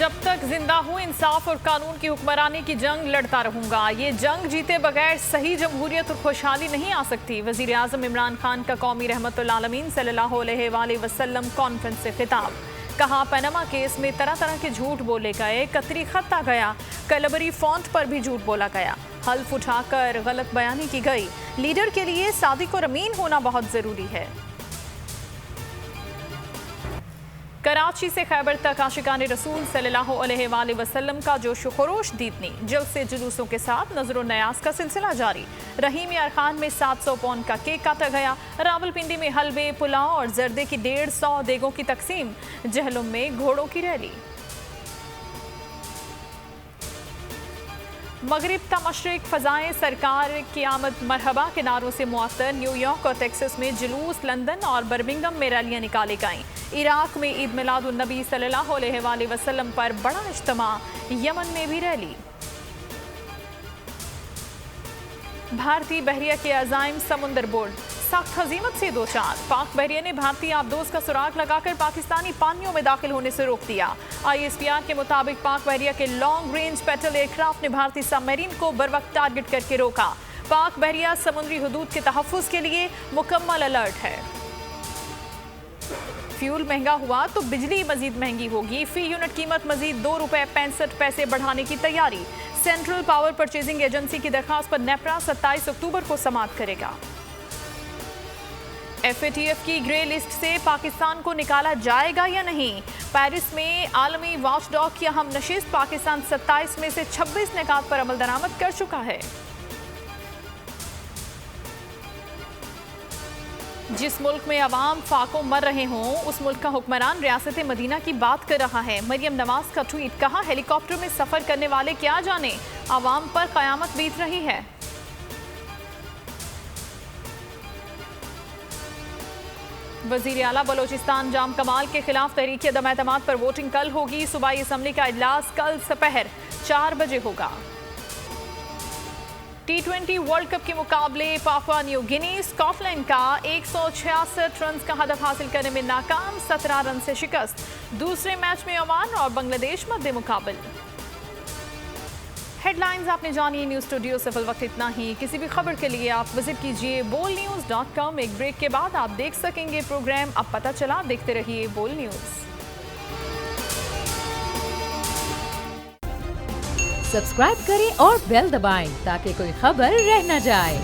जब तक जिंदा हूं इंसाफ और कानून की हुक्मरानी की जंग लड़ता रहूंगा। ये जंग जीते बगैर सही जमहूरियत और खुशहाली नहीं आ सकती। वजीर आजम इमरान खान का कौमी रहमतुल आलमीन सल्लल्लाहु अलैहि वसल्लम कॉन्फ्रेंस से खिताब। कहा पनामा केस में तरह तरह के झूठ बोले गए, कतरी खत आ गया, कलबरी फॉन्ट पर भी झूठ बोला गया, हल्फ उठाकर गलत बयानी की गई। लीडर के लिए सादिक और अमीन होना बहुत जरूरी है। कराची से खैबर तक आशिकाने रसूल सल्लल्लाहु अलैहि वसल्लम का जोश खरोश दीदनी जलसे जुलूसों के साथ नजर न्यास का सिलसिला जारी। रहीम यार खान में 700 पौंड का केक काटा गया। रावलपिंडी में हलवे, पुलाव और जर्दे की 150 देगों की तकसीम। जहलुम में घोड़ों की रैली। मगरिब ता मशरिक फ़ज़ाएं सरकार की आमद मरहबा के नारों से मुअत्तर। न्यूयॉर्क और टेक्सास में जुलूस, लंदन और बर्मिंघम में रैलियां निकाली गईं। इराक में ईद मिलादुन नबी सल्लल्लाहु अलैहि वसल्लम पर बड़ा इज्तिमा। यमन में भी रैली। भारतीय बहरिया के अज़ाइम समुंदर बोर्ड सख्त हजीमत से दो चार। पाक बहरिया ने भारतीय आबदोज का सुराग लगाकर पाकिस्तानी पानियों में दाखिल होने से रोक दिया। ISPR के मुताबिक पाक बहरिया के लॉन्ग रेंज पेट्रोल एयरक्राफ्ट ने भारतीय सबमरीन को बरवक्त टारगेट करके रोका। पाक बहरिया समुद्री हुदूद के तहफ़्फ़ुज़ के लिए मुकम्मल अलर्ट है। फ्यूल महंगा हुआ तो बिजली मजीद महंगी होगी। फी यूनिट कीमत मजीद ₹2.65 बढ़ाने की तैयारी। सेंट्रल पावर परचेजिंग एजेंसी की दरखास्त पर नेपरा 27 अक्टूबर को समाअत करेगा। FATF की ग्रे लिस्ट से पाकिस्तान को निकाला जाएगा या नहीं? पेरिस में आलमी वॉचडॉग की अहम नशिस्त। पाकिस्तान 27 में से 26 निकात पर अमल दरामद कर चुका है। जिस मुल्क में अवाम फाकों मर रहे हों उस मुल्क का हुक्मरान रियासत मदीना की बात कर रहा है। मरियम नवाज का ट्वीट। कहा हेलीकॉप्टर में सफर करने वाले क्या जाने, अवाम पर कयामत बीत रही है। वजीर आला बलोचिस्तान जाम कमाल के खिलाफ तहरीक अदम एतमाद पर वोटिंग कल होगी। सूबाई असम्बली का इजलास कल दोपहर 4 बजे होगा। T20 वर्ल्ड कप के मुकाबले पापुआ न्यू गिनी स्कॉटलैंड का 166 रन का हदफ हासिल करने में नाकाम, 17 रन से शिकस्त। दूसरे मैच में ओमान और बांग्लादेश मध्य मुकाबल। हेडलाइंस आपने जानी। न्यूज़ स्टूडियो से फिल वक्त इतना ही। किसी भी खबर के लिए आप विजिट कीजिए bolnews.com। एक ब्रेक के बाद आप देख सकेंगे प्रोग्राम अब पता चला। देखते रहिए बोल न्यूज़। सब्सक्राइब करें और बेल दबाएं ताकि कोई खबर रह न जाए।